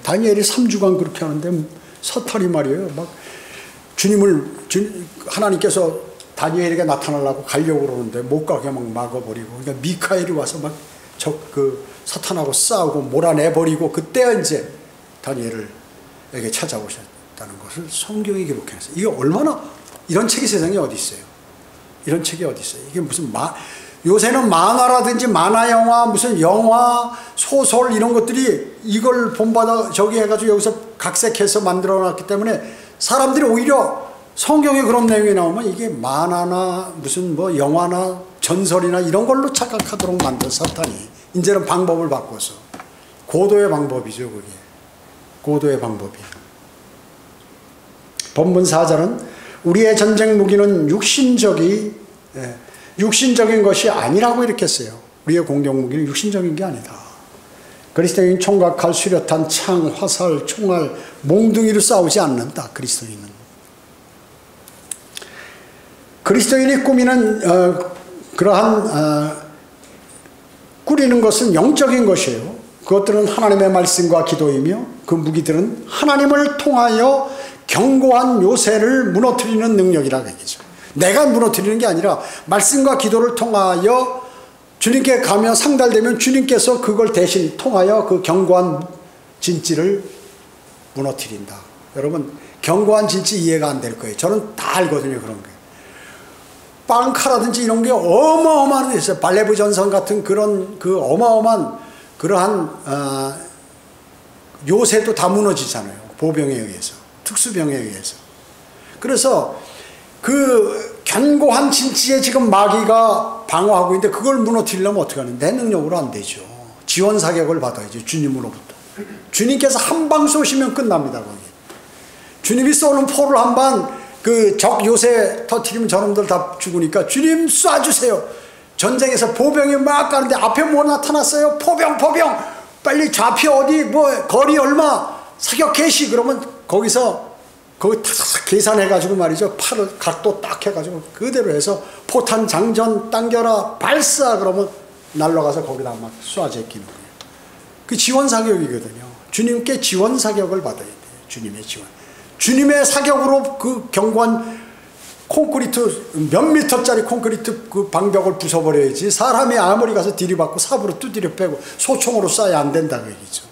다니엘이 3주간 그렇게 하는데 서탈이 말이에요. 막 하나님께서 다니엘에게 나타나려고 가려고 그러는데 못 가게 막 막아버리고 그러니까 미카엘이 와서 막 사탄하고 싸우고 몰아내버리고 그때 이제 다니엘에게 찾아오셨다는 것을 성경이 기록해놨어요. 이게 얼마나 이런 책이 세상에 어디 있어요? 이런 책이 어디 있어요? 이게 무슨 요새는 만화라든지 만화 영화 무슨 영화 소설 이런 것들이 이걸 본받아 저기 해가지고 여기서 각색해서 만들어놨기 때문에 사람들이 오히려 성경에 그런 내용이 나오면 이게 만화나 무슨 뭐 영화나 전설이나 이런 걸로 착각하도록 만든 사탄이 이제는 방법을 바꿔서 고도의 방법이죠 그게. 고도의 방법이에요. 본문 4절은 우리의 전쟁 무기는 육신적인 것이 아니라고 이렇게 했어요. 우리의 공격 무기는 육신적인 게 아니다. 그리스도인 총각, 칼, 수류탄, 창, 화살, 총알, 몽둥이로 싸우지 않는다. 그리스도인이 꾸미는 꾸리는 것은 영적인 것이에요. 그것들은 하나님의 말씀과 기도이며 그 무기들은 하나님을 통하여 견고한 요새를 무너뜨리는 능력이라고 얘기죠. 내가 무너뜨리는 게 아니라 말씀과 기도를 통하여 주님께 가면 상달되면 주님께서 그걸 대신 통하여 그 견고한 진지를 무너뜨린다. 여러분, 견고한 진지 이해가 안 될 거예요. 저는 다 알거든요. 그런 게. 빵카라든지 이런 게 어마어마한 게 있어요. 발레브 전선 같은 그런 그 어마어마한 그러한 요새도 다 무너지잖아요. 보병에 의해서, 특수병에 의해서. 그래서 그 견고한 진지에 지금 마귀가 방어하고 있는데 그걸 무너뜨리려면 어떻게 하는? 내 능력으로 안 되죠. 지원 사격을 받아야죠. 주님으로부터. 주님께서 한 방 쏘시면 끝납니다. 거기. 주님이 쏘는 포를 한 방 그 적 요새 터뜨리면 저놈들 다 죽으니까 주님 쏴주세요. 전쟁에서 보병이 막 가는데 앞에 뭐 나타났어요? 포병 빨리 좌표 어디 뭐 거리 얼마 사격 개시. 그러면 거기서 거기 다 계산해가지고 말이죠. 팔을 각도 딱 해가지고 그대로 해서 포탄 장전 당겨라 발사. 그러면 날라가서 거기다 막 쏴 제끼는 거예요. 그 지원 사격이거든요. 주님께 지원 사격을 받아야 돼요. 주님의 지원. 주님의 사격으로 그 견고한 콘크리트 몇 미터짜리 콘크리트 그 방벽을 부숴버려야지. 사람이 아무리 가서 들이받고 삽으로 두드려 패고 소총으로 쏴야 안 된다고 얘기죠.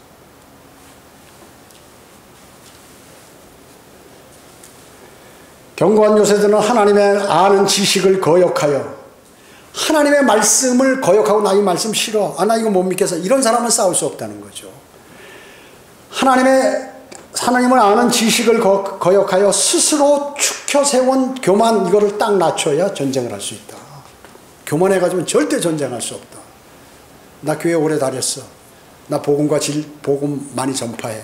견고한 요새들은 하나님의 아는 지식을 거역하여 하나님의 말씀을 거역하고 나 이 말씀 싫어. 나 이거 못 믿겠어. 이런 사람은 싸울 수 없다는 거죠. 하나님을 아는 지식을 거역하여 스스로 축혀 세운 교만 이거를 딱 낮춰야 전쟁을 할 수 있다. 교만해가지고 절대 전쟁할 수 없다. 나 교회 오래 다녔어. 나 복음과 복음 많이 전파해.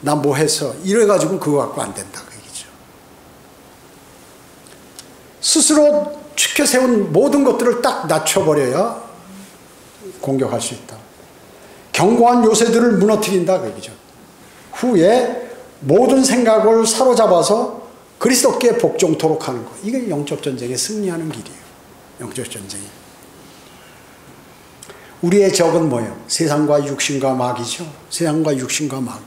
나 뭐 해서 이래가지고 그거 갖고 안 된다. 그 얘기죠. 스스로 축혀 세운 모든 것들을 딱 낮춰버려야 공격할 수 있다. 견고한 요새들을 무너뜨린다. 그 얘기죠. 후에 모든 생각을 사로잡아서 그리스도께 복종토록 하는 것. 이게 영적 전쟁에 승리하는 길이에요. 영적 전쟁이. 우리의 적은 뭐예요? 세상과 육신과 마귀죠. 세상과 육신과 마귀.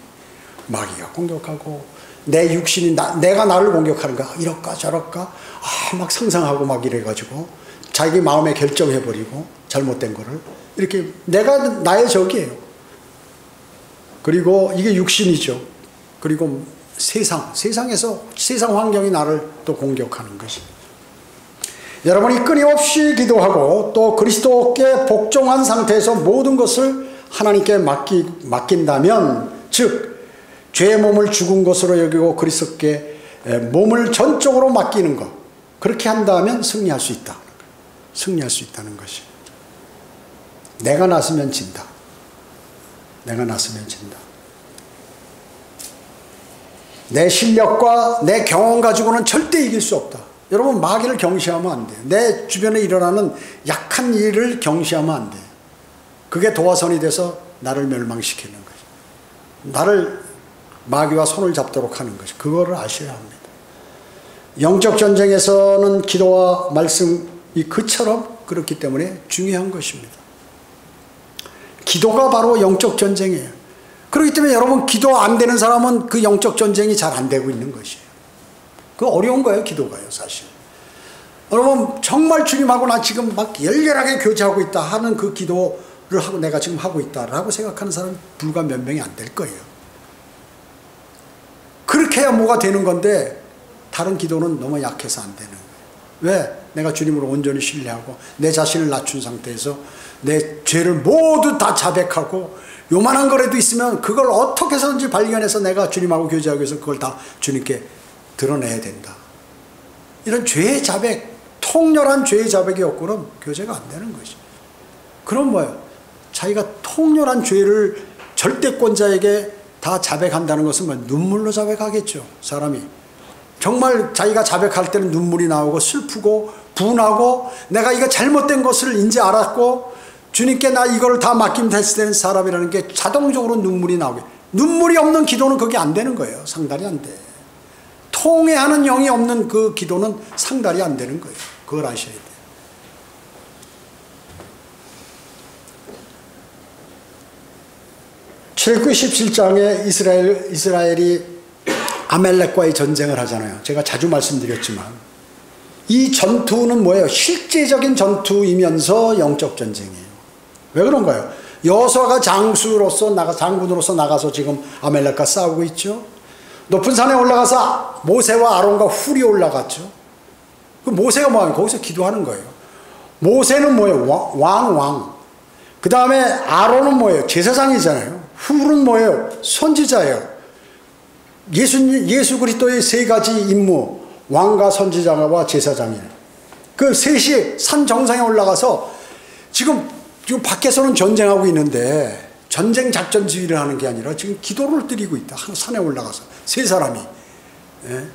마귀가 공격하고 내 육신이 내가 나를 공격하는 거야. 이럴까 저럴까 막 상상하고 막 이래가지고 자기 마음에 결정해버리고 잘못된 거를 이렇게 내가 나의 적이에요. 그리고 이게 육신이죠. 그리고 세상에서 세상 환경이 나를 또 공격하는 것이. 여러분이 끊임없이 기도하고 또 그리스도께 복종한 상태에서 모든 것을 하나님께 맡긴다면, 즉 죄의 몸을 죽은 것으로 여기고 그리스도께 몸을 전적으로 맡기는 것, 그렇게 한다면 승리할 수 있다. 승리할 수 있다는 것이. 내가 나서면 진다. 내가 나서면 진다. 내 실력과 내 경험 가지고는 절대 이길 수 없다. 여러분, 마귀를 경시하면 안 돼요. 내 주변에 일어나는 약한 일을 경시하면 안 돼요. 그게 도화선이 돼서 나를 멸망시키는 거죠. 나를 마귀와 손을 잡도록 하는 거죠. 그거를 아셔야 합니다. 영적 전쟁에서는 기도와 말씀이 그처럼 그렇기 때문에 중요한 것입니다. 기도가 바로 영적 전쟁이에요. 그렇기 때문에 여러분, 기도 안 되는 사람은 그 영적 전쟁이 잘 안 되고 있는 것이에요. 그 어려운 거예요, 기도가요, 사실. 여러분, 정말 주님하고 나 지금 막 열렬하게 교제하고 있다 하는 그 기도를 하고 내가 지금 하고 있다라고 생각하는 사람은 불과 몇 명이 안 될 거예요. 그렇게 해야 뭐가 되는 건데 다른 기도는 너무 약해서 안 되는 거예요. 왜? 내가 주님을 온전히 신뢰하고 내 자신을 낮춘 상태에서 내 죄를 모두 다 자백하고 요만한 거라도 있으면 그걸 어떻게 해서든지 발견해서 내가 주님하고 교제하기 위해서 그걸 다 주님께 드러내야 된다. 이런 죄의 자백, 통렬한 죄의 자백이 없고는 교제가 안 되는 것이. 그럼 뭐예요? 자기가 통렬한 죄를 절대권자에게 다 자백한다는 것은 뭐 눈물로 자백하겠죠. 사람이 정말 자기가 자백할 때는 눈물이 나오고 슬프고 분하고 내가 이거 잘못된 것을 이제 알았고 주님께 나 이걸 다 맡기면 됐을 때는 사람이라는 게 자동적으로 눈물이 나오게. 눈물이 없는 기도는 그게 안 되는 거예요. 상달이 안 돼. 통회하는 영이 없는 그 기도는 상달이 안 되는 거예요. 그걸 아셔야 돼요. 출애굽기 17장에 이스라엘이 아말렉과의 전쟁을 하잖아요. 제가 자주 말씀드렸지만 이 전투는 뭐예요? 실제적인 전투이면서 영적 전쟁이에요. 왜 그런가요? 여호수아가 장군으로서 나가서 지금 아말렉과 싸우고 있죠. 높은 산에 올라가서 모세와 아론과 훌이 올라갔죠. 그 모세가 뭐하냐? 거기서 기도하는 거예요. 모세는 뭐예요? 왕. 그 다음에 아론은 뭐예요? 제사장이잖아요. 훌은 뭐예요? 선지자예요. 예수 그리스도의 세 가지 임무, 왕과 선지자와 제사장이에요. 그 셋이 산 정상에 올라가서 지금 밖에서는 전쟁하고 있는데 전쟁 작전 지휘를 하는 게 아니라 지금 기도를 드리고 있다. 산에 올라가서 세 사람이. 예?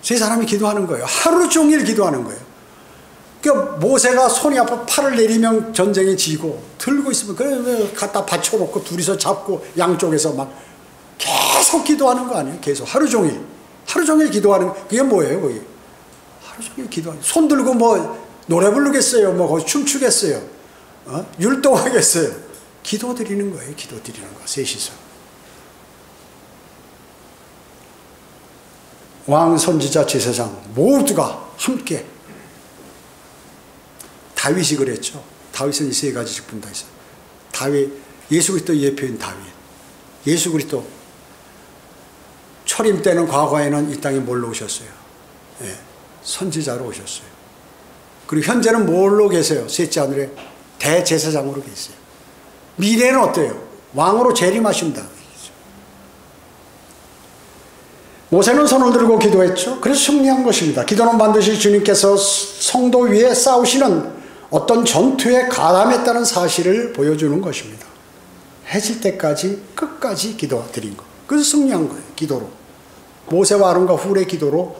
세 사람이 기도하는 거예요. 하루 종일 기도하는 거예요. 그러니까 모세가 손이 아파 팔을 내리면 전쟁에 지고 들고 있으면 그래 갖다 받쳐놓고 둘이서 잡고 양쪽에서 막 계속 기도하는 거 아니에요? 계속 하루 종일 기도하는 그게 뭐예요? 그게 하루 종일 기도하는 손 들고 뭐 노래 부르겠어요? 뭐 거기 춤추겠어요? 율동하겠어요? 기도 드리는 거예요. 기도 드리는 거 셋이서 왕, 선지자, 제사장 모두가 함께. 다윗이 그랬죠. 다윗은 이 세 가지 직분 다 있어요. 다윗, 예수 그리스도 예표인 다윗. 예수 그리스도 초림 때는 과거에는 이 땅에 뭘로 오셨어요? 예, 선지자로 오셨어요. 그리고 현재는 뭘로 계세요? 셋째 하늘에 대제사장으로 계세요. 미래는 어때요? 왕으로 재림하신다. 모세는 손을 들고 기도했죠. 그래서 승리한 것입니다. 기도는 반드시 주님께서 성도 위에 싸우시는 어떤 전투에 가담했다는 사실을 보여주는 것입니다. 해질 때까지 끝까지 기도 드린 것. 그래서 승리한 거예요. 기도로. 모세와 아론과 훌의 기도로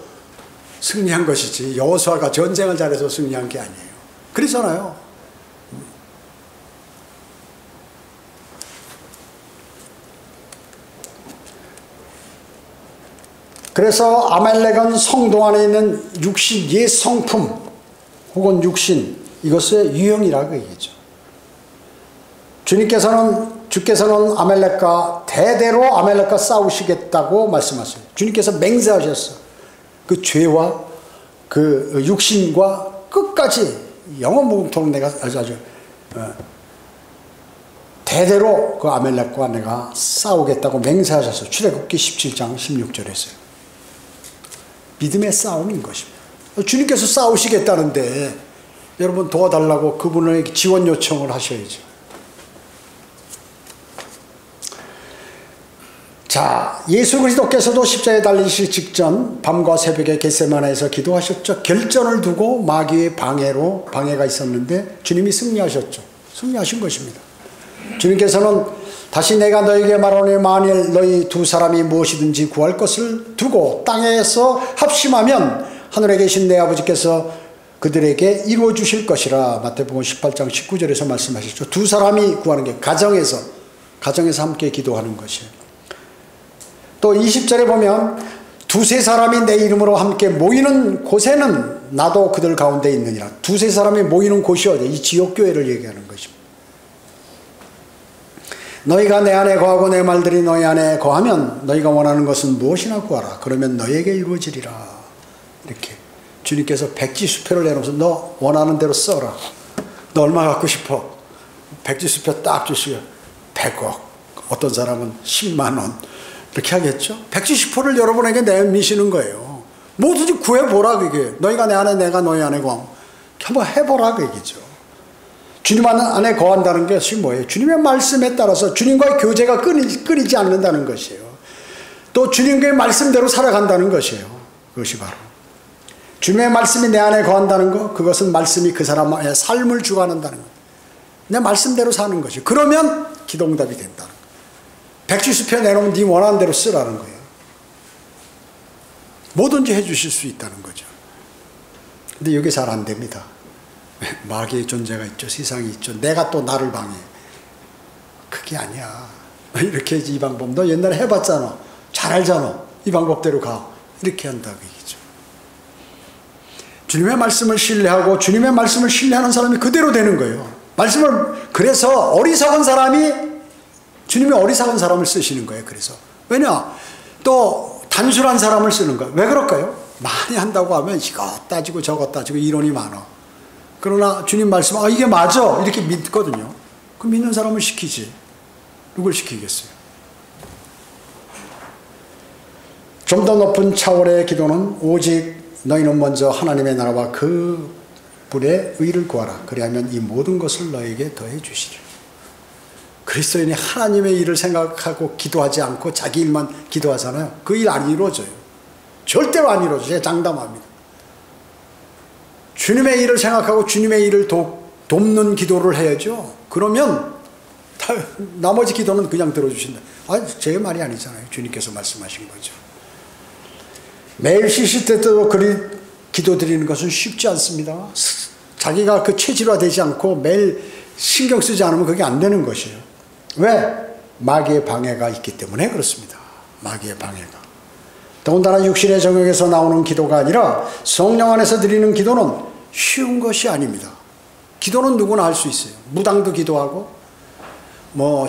승리한 것이지 여호수아가 전쟁을 잘해서 승리한 게 아니에요. 그러잖아요. 그래서 아말렉은 성도 안에 있는 육신, 옛 성품 혹은 육신, 이것의 유형이라고 얘기했죠. 주께서는 아말렉과 대대로 아말렉과 싸우시겠다고 말씀하셨어요. 주님께서 맹세하셨어. 그 죄와 그 육신과 끝까지 영원무궁토록 내가 아주 대대로 그 아말렉과 내가 싸우겠다고 맹세하셨어요. 출애굽기 17장 16절에서요. 믿음의 싸움인 것입니다. 주님께서 싸우시겠다는데 여러분 도와달라고 그분에게 지원 요청을 하셔야죠. 자, 예수 그리스도께서도 십자가에 달리실 직전 밤과 새벽에 겟세마네에서 기도하셨죠. 결전을 두고 마귀의 방해가 있었는데 주님이 승리하셨죠. 승리하신 것입니다. 주님께서는 다시 내가 너에게 말하노니 만일 너희 두 사람이 무엇이든지 구할 것을 두고 땅에서 합심하면 하늘에 계신 내 아버지께서 그들에게 이루어 주실 것이라. 마태복음 18장 19절에서 말씀하셨죠. 두 사람이 구하는 게 가정에서 함께 기도하는 것이에요. 또 20절에 보면 두세 사람이 내 이름으로 함께 모이는 곳에는 나도 그들 가운데 있느니라. 두세 사람이 모이는 곳이 어디예요? 이 지역교회를 얘기하는 것입니다. 너희가 내 안에 거하고 내 말들이 너희 안에 거하면 너희가 원하는 것은 무엇이나 구하라. 그러면 너희에게 이루어지리라. 이렇게 주님께서 백지수표를 내놓으면서 너 원하는 대로 써라. 너 얼마 갖고 싶어? 백지수표 딱 주시면 100억, 어떤 사람은 10만 원 이렇게 하겠죠. 백지수표를 여러분에게 내미시는 거예요. 뭐든지 구해보라 그게. 너희가 내 안에 내가 너희 안에 거하면 한번 해보라 그 얘기죠. 주님 안에 거한다는 것이 뭐예요? 주님의 말씀에 따라서 주님과의 교제가 끊이지 않는다는 것이에요. 또 주님의 말씀대로 살아간다는 것이에요. 그것이 바로 주님의 말씀이 내 안에 거한다는 것, 그것은 말씀이 그 사람의 삶을 주관한다는 것. 내 말씀대로 사는 것이. 그러면 기도응답이 된다는 것. 백지수표 내놓으면 네 원하는 대로 쓰라는 거예요. 뭐든지 해주실 수 있다는 거죠. 근데 이게 잘 안 됩니다. 마귀의 존재가 있죠. 세상이 있죠. 내가 또 나를 방해. 그게 아니야. 이렇게 해야지. 이 방법 너 옛날에 해봤잖아. 잘 알잖아. 이 방법대로 가. 이렇게 한다고 얘기죠. 주님의 말씀을 신뢰하고 주님의 말씀을 신뢰하는 사람이 그대로 되는 거예요. 말씀을 그래서 어리석은 사람이 주님이 어리석은 사람을 쓰시는 거예요. 그래서 왜냐 또 단순한 사람을 쓰는 거예요. 왜 그럴까요? 많이 한다고 하면 이거 따지고 저거 따지고 이론이 많아. 그러나 주님 말씀 이게 맞아 이렇게 믿거든요. 그 믿는 사람을 시키지. 누굴 시키겠어요? 좀 더 높은 차원의 기도는 오직 너희는 먼저 하나님의 나라와 그 분의 의를 구하라. 그리하면 이 모든 것을 너에게 더해 주시리라. 그리스도인이 하나님의 일을 생각하고 기도하지 않고 자기 일만 기도하잖아요. 그 일 안 이루어져요. 절대로 안 이루어져요. 제가 장담합니다. 주님의 일을 생각하고 주님의 일을 돕는 기도를 해야죠. 그러면 나머지 기도는 그냥 들어주신다. 제 말이 아니잖아요. 주님께서 말씀하신 거죠. 매일 쉬실 때도 기도 드리는 것은 쉽지 않습니다. 자기가 그 체질화되지 않고 매일 신경 쓰지 않으면 그게 안 되는 것이에요. 왜? 마귀의 방해가 있기 때문에 그렇습니다. 마귀의 방해가. 더군다나 육신의 정욕에서 나오는 기도가 아니라 성령 안에서 드리는 기도는 쉬운 것이 아닙니다. 기도는 누구나 할 수 있어요. 무당도 기도하고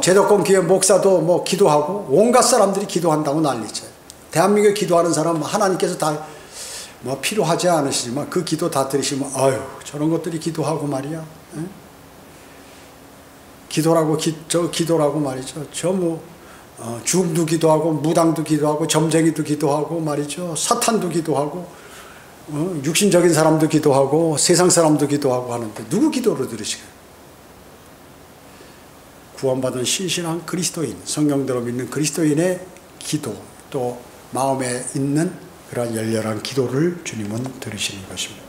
제도권 교회 목사도 기도하고 온갖 사람들이 기도한다고 난리쳐요. 대한민국에 기도하는 사람 하나님께서 다 필요하지 않으시지만 그 기도 다 들으시면 저런 것들이 기도하고 말이야. 에? 기도라고 말이죠. 죽음도 기도하고 무당도 기도하고 점쟁이도 기도하고 말이죠. 사탄도 기도하고 육신적인 사람도 기도하고 세상 사람도 기도하고 하는데 누구 기도를 들으시게요? 구원받은 신실한 그리스도인, 성령대로 믿는 그리스도인의 기도, 또 마음에 있는 그런 열렬한 기도를 주님은 들으시는 것입니다.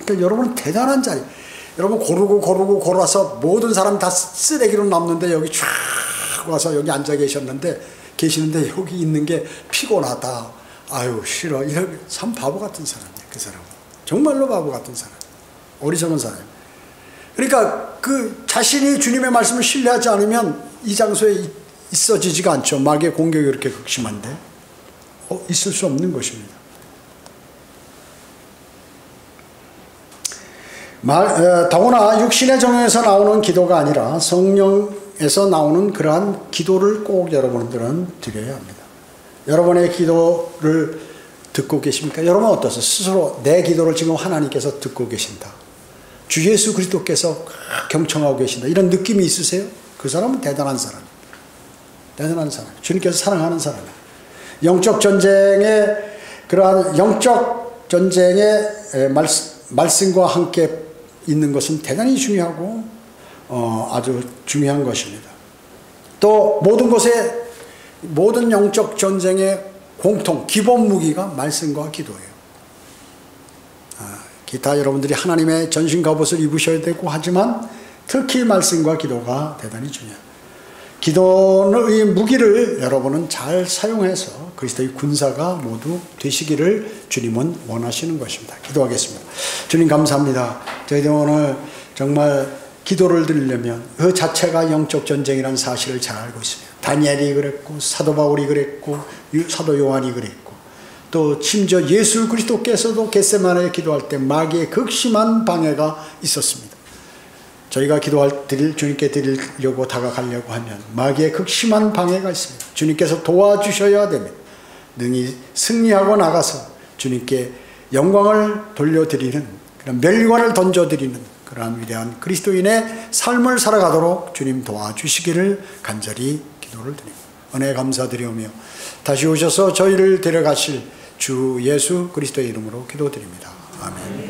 그러니까 여러분은 대단한 자리. 여러분 고르고 모든 사람 다 쓰레기로 남는데 여기 쫙 와서 여기 앉아 계시는데 여기 있는 게 피곤하다. 싫어. 이런 참 바보 같은 사람이에요. 그 사람은. 정말로 바보 같은 사람. 어리석은 사람. 그러니까 그 자신이 주님의 말씀을 신뢰하지 않으면 이 장소에 있어지지가 않죠. 마귀의 공격이 그렇게 극심한데 있을 수 없는 것입니다. 더구나 육신의 정욕에서 나오는 기도가 아니라 성령에서 나오는 그러한 기도를 꼭 여러분들은 드려야 합니다. 여러분의 기도를 듣고 계십니까? 여러분은 어떠세요? 스스로 내 기도를 지금 하나님께서 듣고 계신다. 주 예수 그리스도께서 경청하고 계신다. 이런 느낌이 있으세요? 그 사람은 대단한 사람. 대단한 사람. 주님께서 사랑하는 사람이에요. 영적 전쟁의 그러한 영적 전쟁의 말씀과 함께 있는 것은 대단히 중요하고 아주 중요한 것입니다. 또 모든 영적 전쟁의 기본 무기가 말씀과 기도예요. 기타 여러분들이 하나님의 전신 갑옷을 입으셔야 되고 하지만 특히 말씀과 기도가 대단히 중요해요. 기도의 무기를 여러분은 잘 사용해서 그리스도의 군사가 모두 되시기를 주님은 원하시는 것입니다. 기도하겠습니다. 주님 감사합니다. 저희들 오늘 정말 기도를 드리려면 그 자체가 영적 전쟁이라는 사실을 잘 알고 있습니다. 다니엘이 그랬고 사도 바울이 그랬고 사도 요한이 그랬고 또 심지어 예수 그리스도께서도 겟세마네에 기도할 때 마귀의 극심한 방해가 있었습니다. 저희가 주님께 드리려고 다가가려고 하면 마귀의 극심한 방해가 있습니다. 주님께서 도와주셔야 됩니다. 능히 승리하고 나가서 주님께 영광을 돌려드리는 그런 멸관을 던져드리는 그러한 위대한 그리스도인의 삶을 살아가도록 주님 도와주시기를 간절히 기도를 드립니다. 은혜 감사드리오며 다시 오셔서 저희를 데려가실 주 예수 그리스도의 이름으로 기도드립니다. 아멘.